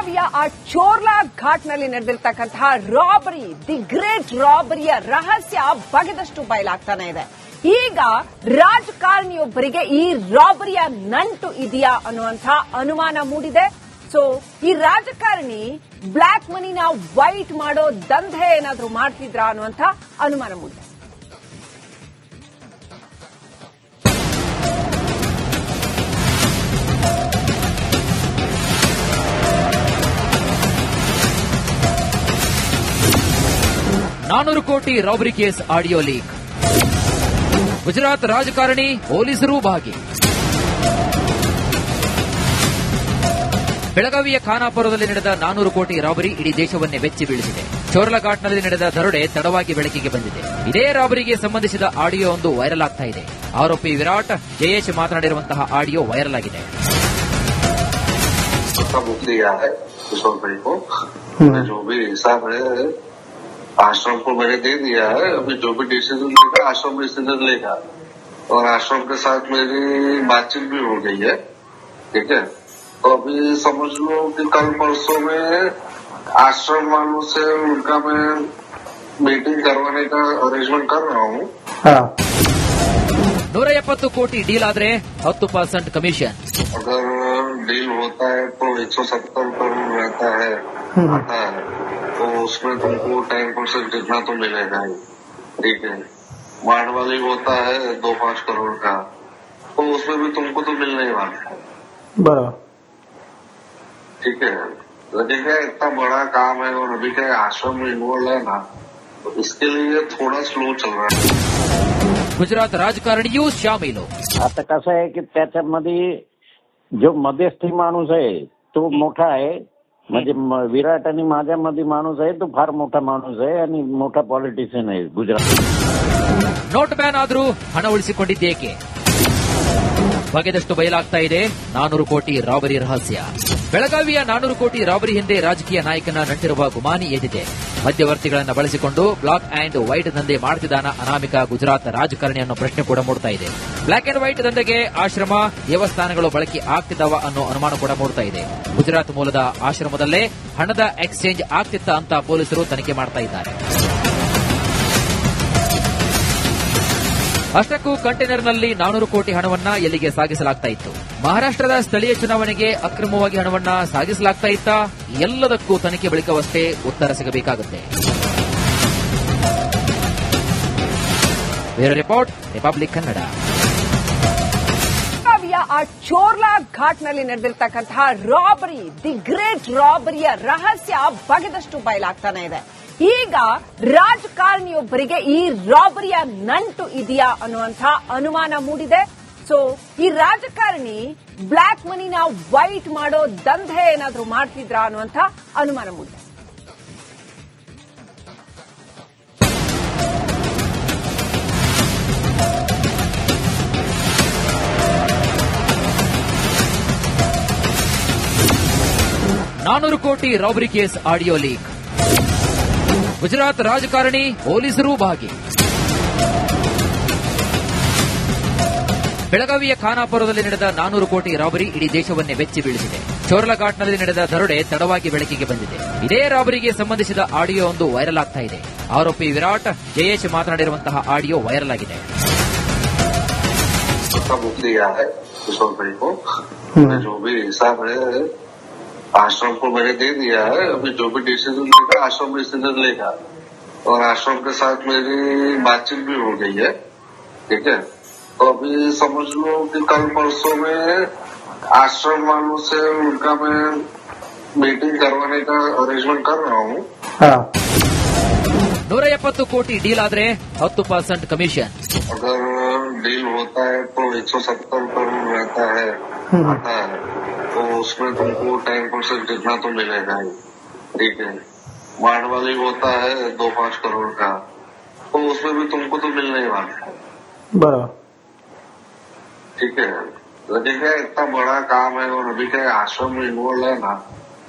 ಬೆಳಗಾವಿಯ ಆ ಚೋರ್ಲಾ ಘಾಟ್ನಲ್ಲಿ ನಡೆದಿರ್ತಕ್ಕಂತಹ ರಾಬರಿ, ದಿ ಗ್ರೇಟ್ ರಾಬರಿಯ ರಹಸ್ಯ ಬಗೆದಷ್ಟು ಬಯಲಾಗ್ತಾನೆ ಇದೆ. ಈಗ ರಾಜಕಾರಣಿಯೊಬ್ಬರಿಗೆ ಈ ರಾಬರಿಯ ನಂಟು ಇದೆಯಾ ಅನ್ನುವಂಥ ಅನುಮಾನ ಮೂಡಿದೆ. ಸೊ ಈ ರಾಜಕಾರಣಿ ಬ್ಲಾಕ್ ಮನಿನ ವೈಟ್ ಮಾಡೋ ದಂಧೆ ಏನಾದ್ರೂ ಮಾಡ್ತಿದ್ರಾ ಅನ್ನುವಂಥ ಅನುಮಾನ ಮೂಡಿದೆ. $400 ಕೋಟಿ robbery case audio leak. Gujarat ರಾಜಕಾರಣಿ ಪೊಲೀಸರು ಭಾಗಿ. ಬೆಳಗಾವಿಯ ಖಾನಾಪುರದಲ್ಲಿ ನಡೆದ 400 ಕೋಟಿ ರಾಬರಿ ಇಡೀ ದೇಶವನ್ನೇ ಬೆಚ್ಚಿ ಬೀಳಿಸಿದೆ. ಚೋರ್ಲಘಾಟ್ನಲ್ಲಿ ನಡೆದ ದರೋಡೆ ತಡವಾಗಿ ಬೆಳಕಿಗೆ ಬಂದಿದೆ. ಇದೇ ರಾಬರಿಗೆ ಸಂಬಂಧಿಸಿದ ಆಡಿಯೋ ಒಂದು ವೈರಲ್ ಆಗ್ತಾ ಇದೆ. ಆರೋಪಿ ವಿರಾಟ್ ಜಯೇಶ್ ಮಾತನಾಡಿರುವಂತಹ ಆಡಿಯೋ ವೈರಲ್ ಆಗಿದೆ. आश्रम को मैंने दे दिया है, अभी जो भी डिसीजन लेगा आश्रम डिसीजन लेगा और आश्रम के साथ मेरी बातचीत भी हो गई है. ठीक है, तो अभी समझ लो कि कल परसों में आश्रम वालों से उनका मैं मीटिंग करवाने का अरेंजमेंट कर रहा हूँ. 170 ಕೋಟಿ ಡೀಲ್ ಆದ್ರೆ 10% कमीशन. अगर डील होता है तो 170 करोड़ रहता है आता है, तो उसमें तुमको 10% जितना तो मिलेगा ही. ठीक है, मांडवाली होता है 2-5 करोड़ का, तो उसमें भी तुमको तो मिलने ही वाला है. बराबर. ठीक है, लेकिन क्या इतना बड़ा काम है और अभी क्या आश्रम में इन्वॉल्व है ना, तो इसके लिए थोड़ा स्लो चल रहा है. गुजरात राजकारणीयू शामिल. आता कसं आहे की त्याच्यामध्ये जो मध्यस्थी माणूस आहे तो मोठा आहे. म्हणजे विराट आणि माझ्यामध्ये माणूस आहे तो फार मोठा माणूस आहे आणि मोठा पॉलिटिशियन आहे गुजरात. ನೋಟ್ ಬ್ಯಾನ್ ಆದ್ರೂ ಹಣ ಉಳಿಸಿಕೊಂಡಿದ್ದೇಕೆ? ಬಗೆದಷ್ಟು ಬಯಲಾಗ್ತಾ ಇದೆ 400 ಕೋಟಿ ರಾಬರಿ ರಹಸ್ಯ. ಬೆಳಗಾವಿಯ 400 ಕೋಟಿ ರಾಬರಿ ಹಿಂದೆ ರಾಜಕೀಯ ನಾಯಕನ ನಂಟಿರುವ ಗುಮಾನಿ ಎದ್ದಿದೆ. ಮಧ್ಯವರ್ತಿಗಳನ್ನು ಬಳಸಿಕೊಂಡು ಬ್ಲಾಕ್ ಅಂಡ್ ವೈಟ್ ದಂಧೆ ಮಾಡ್ತಿದ್ದಾನ ಅನಾಮಿಕ ಗುಜರಾತ್ ರಾಜಕಾರಣಿ ಅನ್ನೋ ಪ್ರಶ್ನೆ ಕೂಡ ಮೂಡ್ತಾ ಇದೆ. ಬ್ಲಾಕ್ ಅಂಡ್ ವೈಟ್ ದಂಧೆಗೆ ಆಶ್ರಮ, ದೇವಸ್ಥಾನಗಳು ಬಳಕೆ ಆಗ್ತಿದ್ದಾವ ಅನ್ನೋ ಅನುಮಾನ ಕೂಡ ಮೂಡ್ತಾ ಇದೆ. ಗುಜರಾತ್ ಮೂಲದ ಆಶ್ರಮದಲ್ಲೇ ಹಣದ ಎಕ್ಸ್ಚೇಂಜ್ ಆಗ್ತಿತ್ತ ಅಂತ ಪೊಲೀಸರು ತನಿಖೆ ಮಾಡ್ತಾ ಇದ್ದಾರೆ. ಅಷ್ಟಕ್ಕೂ ಕಂಟೈನರ್ನಲ್ಲಿ 400 ಕೋಟಿ ಹಣವನ್ನ ಎಲ್ಲಿಗೆ ಸಾಗಿಸಲಾಗ್ತಾ ಇತ್ತು? ಮಹಾರಾಷ್ಟ್ರದ ಸ್ಥಳೀಯ ಚುನಾವಣೆಗೆ ಅಕ್ರಮವಾಗಿ ಹಣವನ್ನ ಸಾಗಿಸಲಾಗ್ತಾ ಇತ್ತ? ಎಲ್ಲದಕ್ಕೂ ತನಿಖೆ ಬಳಿಕವಷ್ಟೇ ಉತ್ತರ ಸಿಗಬೇಕಾಗುತ್ತೆ. Bureau report, Republic Kannada. ಬೆಳಗಾವಿಯ ಆ ಚೋರ್ಲಾ ಘಾಟ್ನಲ್ಲಿ ನಡೆದಿರ್ತಕ್ಕಂತಹ ರಾಬರಿ, ದಿ ಗ್ರೇಟ್ ರಾಬರಿಯ ರಹಸ್ಯ ಬಗೆದಷ್ಟು ಬಯಲಾಗ್ತಾನೆ ಇದೆ. ಈಗ ರಾಜಕಾರಣಿಯೊಬ್ಬರಿಗೆ ಈ ರಾಬರಿಯ ನಂಟು ಇದೆಯಾ ಅನ್ನುವಂಥ ಅನುಮಾನ ಮೂಡಿದೆ. ಸೊ ಈ ರಾಜಕಾರಣಿ ಬ್ಲಾಕ್ ಮನಿನ ವೈಟ್ ಮಾಡೋ ದಂಧೆ ಏನಾದ್ರೂ ಮಾಡ್ತಿದ್ರಾ ಅನ್ನುವಂಥ ಅನುಮಾನ ಮೂಡಿದೆ. $400 ಕೋಟಿ robbery case audio leak. Gujarat ರಾಜಕಾರಣಿ ಪೊಲೀಸರು ಭಾಗಿ. ಬೆಳಗಾವಿಯ ಖಾನಾಪುರದಲ್ಲಿ ನಡೆದ 400 ಕೋಟಿ ರಾಬರಿ ಇಡೀ ದೇಶವನ್ನೇ ಬೆಚ್ಚಿ ಬೀಳಿಸಿದೆ. ಚೋರ್ಲಘಾಟ್ನಲ್ಲಿ ನಡೆದ ದರೋಡೆ ತಡವಾಗಿ ಬೆಳಕಿಗೆ ಬಂದಿದೆ. ಇದೇ ರಾಬರಿಗೆ ಸಂಬಂಧಿಸಿದ ಆಡಿಯೋ ಒಂದು ವೈರಲ್ ಆಗ್ತಾ ಇದೆ. ಆರೋಪಿ ವಿರಾಟ್ ಜಯೇಶ್ ಮಾತನಾಡಿರುವಂತಹ ಆಡಿಯೋ ವೈರಲ್ ಆಗಿದೆ. आश्रम को मैंने दे दिया है, अभी जो भी डिसीजन लेगा आश्रम डिसीजन लेगा और आश्रम के साथ मेरी बातचीत भी हो गई है. ठीक है, तो अभी समझ लो कि कल परसों में आश्रम वालों से उनका मैं मीटिंग करवाने का अरेंजमेंट कर रहा हूँ. 170 ಕೋಟಿ ಡೀಲ್ ಆದ್ರೆ 10% कमीशन. अगर डील होता है तो 170 करोड़ रहता है आता है, तो उसमें तुमको 10% जितना तो मिलेगा ही. ठीक है, मांडवाली होता है 2-5 करोड़ का, तो उसमें भी तुमको तो मिलने ही वाला है. बराबर. ठीक है, लेकिन क्या इतना बड़ा काम है और अभी क्या आश्रम में इन्वॉल्व है ना,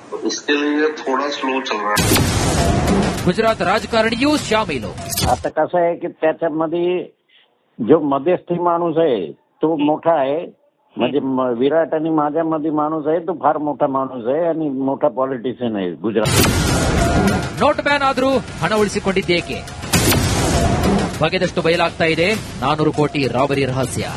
तो इसके लिए थोड़ा स्लो चल रहा है. गुजरात राजकारणीयू शामिल. आता कसं आहे की त्याच्यामध्ये जो मध्यस्थी माणूस आहे तो मोठा आहे. म्हणजे विराट आणि माझ्यामध्ये माणूस आहे तो फार मोठा माणूस आहे आणि मोठा पॉलिटिशियन आहे गुजरात. ನೋಟ್ ಬ್ಯಾನ್ ಆದ್ರೂ ಹಣ ಉಳಿಸಿಕೊಂಡಿದ್ದೇಕೆ? ಬಗೆದಷ್ಟು ಬಯಲಾಗ್ತಾ ಇದೆ 400 ಕೋಟಿ ರಾಬರಿ ರಹಸ್ಯ.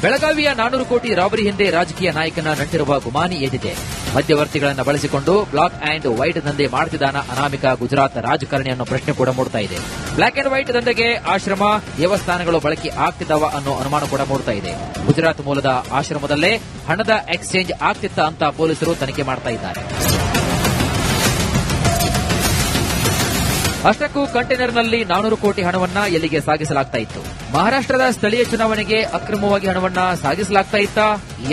ಬೆಳಗಾವಿಯ 400 ಕೋಟಿ ರಾಬರಿ ಹಿಂದೆ ರಾಜಕೀಯ ನಾಯಕನ ನಂಟಿರುವ ಗುಮಾನಿ ಎದ್ದಿದೆ. ಮಧ್ಯವರ್ತಿಗಳನ್ನು ಬಳಸಿಕೊಂಡು ಬ್ಲಾಕ್ ಅಂಡ್ ವೈಟ್ ದಂಧೆ ಮಾಡುತ್ತಿದ್ದಾನ ಅನಾಮಿಕ ಗುಜರಾತ್ ರಾಜಕಾರಣಿಯನ್ನು ಪ್ರಶ್ನೆ ಕೂಡ ಮೂಡ್ತಾ ಇದೆ. ಬ್ಲಾಕ್ ಅಂಡ್ ವೈಟ್ ದಂಧೆಗೆ ಆಶ್ರಮ, ದೇವಸ್ಥಾನಗಳು ಬಳಕೆ ಆಗ್ತಿದ್ದಾವ ಅನ್ನೋ ಅನುಮಾನ ಕೂಡ ಮೂಡ್ತಾ ಇದೆ. ಗುಜರಾತ್ ಮೂಲದ ಆಶ್ರಮದಲ್ಲೇ ಹಣದ ಎಕ್ಸ್ಚೇಂಜ್ ಆಗ್ತಿತ್ತ ಅಂತ ಪೊಲೀಸರು ತನಿಖೆ ಮಾಡ್ತಾ ಇದ್ದಾರೆ. ಅಷ್ಟಕ್ಕೂ ಕಂಟೈನರ್ನಲ್ಲಿ 400 ಕೋಟಿ ಹಣವನ್ನ ಎಲ್ಲಿಗೆ ಸಾಗಿಸಲಾಗ್ತಾ ಇತ್ತು? ಮಹಾರಾಷ್ಟ್ರದ ಸ್ಥಳೀಯ ಚುನಾವಣೆಗೆ ಅಕ್ರಮವಾಗಿ ಹಣವನ್ನ ಸಾಗಿಸಲಾಗ್ತಾ ಇತ್ತ?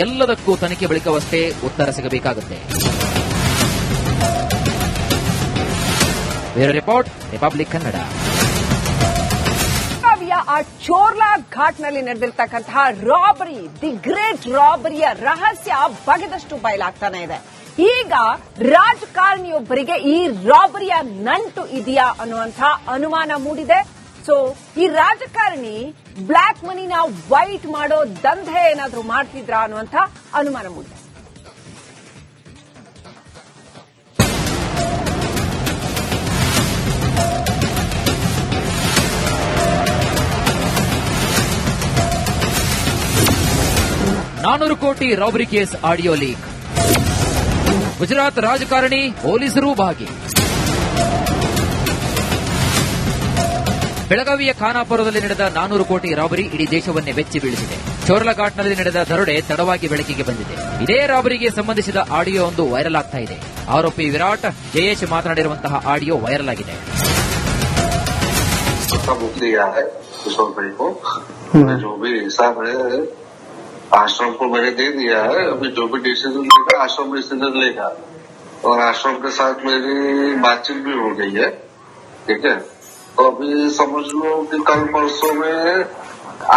ಎಲ್ಲದಕ್ಕೂ ತನಿಖೆ ಬಳಿಕವಷ್ಟೇ ಉತ್ತರ ಸಿಗಬೇಕಾಗುತ್ತೆ. ಬೇರೆ ರಿಪೋರ್ಟ್, ರಿಪಬ್ಲಿಕ್ ಕನ್ನಡ. ಬೆಳಗಾವಿಯ ಆ ಚೋರ್ಲಾ ಘಾಟ್ನಲ್ಲಿ ನಡೆದಿರ್ತಕ್ಕಂತಹ ರಾಬರಿ, ದಿ ಗ್ರೇಟ್ ರಾಬರಿಯ ರಹಸ್ಯ ಬಗೆದಷ್ಟು ಬಯಲಾಗ್ತಾನೆ ಇದೆ. ಈಗ ರಾಜಕಾರಣಿಯೊಬ್ಬರಿಗೆ ಈ ರಾಬರಿಯ ನಂಟು ಇದೆಯಾ ಅನ್ನುವಂಥ ಅನುಮಾನ ಮೂಡಿದೆ. ಸೊ ಈ ರಾಜಕಾರಣಿ ಬ್ಲಾಕ್ ಮನಿನ ವೈಟ್ ಮಾಡೋ ದಂಧೆ ಏನಾದ್ರೂ ಮಾಡ್ತಿದ್ರಾ ಅನ್ನುವಂಥ ಅನುಮಾನ ಮೂಡಿದೆ. $400 ಕೋಟಿ robbery case audio leak. Gujarat ರಾಜಕಾರಣಿ, ಪೊಲೀಸರು ಭಾಗಿ. ಬೆಳಗಾವಿಯ ಖಾನಾಪುರದಲ್ಲಿ ನಡೆದ 400 ಕೋಟಿ ರಾಬರಿ ಇಡೀ ದೇಶವನ್ನೇ ಬೆಚ್ಚಿ ಬೀಳಿಸಿದೆ. ಚೋರ್ಲಘಾಟ್ನಲ್ಲಿ ನಡೆದ ದರೋಡೆ ತಡವಾಗಿ ಬೆಳಕಿಗೆ ಬಂದಿದೆ. ಇದೇ ರಾಬರಿಗೆ ಸಂಬಂಧಿಸಿದ ಆಡಿಯೋ ಒಂದು ವೈರಲ್ ಆಗ್ತಾ ಇದೆ. ಆರೋಪಿ ವಿರಾಟ್, ಜಯೇಶ್ ಮಾತನಾಡಿರುವಂತಹ ಆಡಿಯೋ ವೈರಲ್ ಆಗಿದೆ. आश्रम को मैंने दे दिया है, अभी जो भी डिसीजन लेगा आश्रम डिसीजन लेगा और आश्रम के साथ मेरी बातचीत भी हो गई है. ठीक है, तो अभी समझ लो कि कल परसों में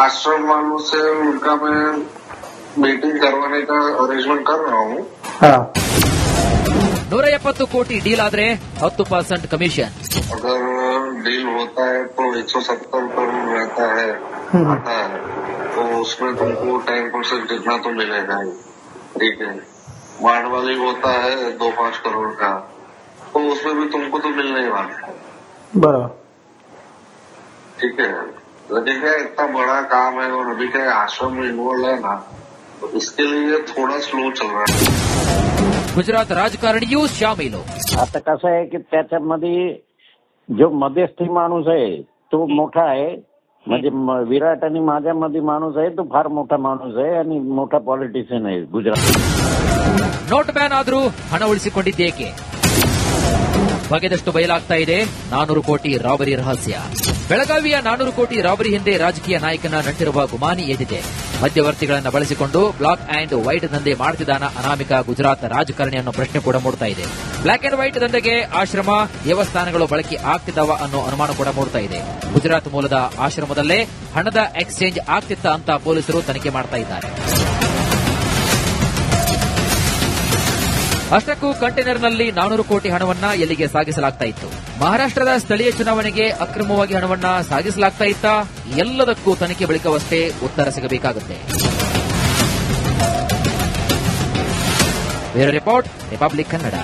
आश्रम वालों से उनका मैं मीटिंग करवाने का अरेंजमेंट कर रहा हूँ. 170 ಕೋಟಿ ಡೀಲ್ ಆದ್ರೆ 10% ಕಮಿಷನ್. अगर डील होता है तो 170 करोड़ रहता है, आता है, तो उसमें तुमको 10% जितना तो मिलेगा ही. ठीक है, वार्ड वाली होता है 2-5 करोड़ का, तो उसमें भी तुमको तो मिलने ही वाला है. बराबर. ठीक है, लेकिन क्या इतना बड़ा काम है और अभी क्या आश्रम में इन्वॉल्व है ना, तो इसके लिए थोड़ा स्लो चल रहा है. गुजरात राजकारणीयू शामिल. आता कसं आहे की त्याच्यामध्ये जो मध्यस्थी माणूस आहे तो मोठा आहे. म्हणजे विराट आणि माझ्यामध्ये माणूस आहे तो फार मोठा माणूस आहे आणि मोठा पॉलिटिशियन आहे गुजरात. ನೋಟ್ ಬ್ಯಾನ್ ಆದ್ರೂ ಹಣ ಉಳಿಸಿಕೊಂಡಿದ್ದೇಕೆ? ಬಗೆದಷ್ಟು ಬಯಲಾಗ್ತಾ ಇದೆ 400 ಕೋಟಿ ರಾಬರಿ ರಹಸ್ಯ. ಬೆಳಗಾವಿಯ 400 ಕೋಟಿ ರಾಬರಿ ಹಿಂದೆ ರಾಜಕೀಯ ನಾಯಕನ ನಂಟಿರುವ ಗುಮಾನಿ ಎದ್ದಿದೆ. ಮಧ್ಯವರ್ತಿಗಳನ್ನು ಬಳಸಿಕೊಂಡು ಬ್ಲಾಕ್ ಅಂಡ್ ವೈಟ್ ದಂಧೆ ಮಾಡುತ್ತಿದ್ದಾನ ಅನಾಮಿಕ ಗುಜರಾತ್ ರಾಜಕಾರಣಿಯನ್ನು ಪ್ರಶ್ನೆ ಕೂಡ ಮೂಡ್ತಾ ಇದೆ. ಬ್ಲಾಕ್ ಅಂಡ್ ವೈಟ್ ದಂಧೆಗೆ ಆಶ್ರಮ, ದೇವಸ್ಥಾನಗಳು ಬಳಕೆ ಆಗ್ತಿದ್ದಾವ ಅನ್ನೋ ಅನುಮಾನ ಕೂಡ ಮೂಡ್ತಾ ಇದೆ. ಗುಜರಾತ್ ಮೂಲದ ಆಶ್ರಮದಲ್ಲೇ ಹಣದ ಎಕ್ಸ್ಚೇಂಜ್ ಆಗ್ತಿತ್ತ ಅಂತ ಪೊಲೀಸರು ತನಿಖೆ ಮಾಡ್ತಾ ಇದ್ದಾರೆ. ಅಷ್ಟಕ್ಕೂ ಕಂಟೈನರ್ನಲ್ಲಿ 400 ಕೋಟಿ ಹಣವನ್ನ ಎಲ್ಲಿಗೆ ಸಾಗಿಸಲಾಗ್ತಾ ಇತ್ತು? ಮಹಾರಾಷ್ಟ್ರದ ಸ್ಥಳೀಯ ಚುನಾವಣೆಗೆ ಅಕ್ರಮವಾಗಿ ಹಣವನ್ನ ಸಾಗಿಸಲಾಗ್ತಾ ಇತ್ತ? ಎಲ್ಲದಕ್ಕೂ ತನಿಖೆ ಬಳಿಕವಷ್ಟೇ ಉತ್ತರ ಸಿಗಬೇಕಾಗುತ್ತೆ. ಬೇರೆ ರಿಪೋರ್ಟ್, ರಿಪಬ್ಲಿಕ್ ಕನ್ನಡ.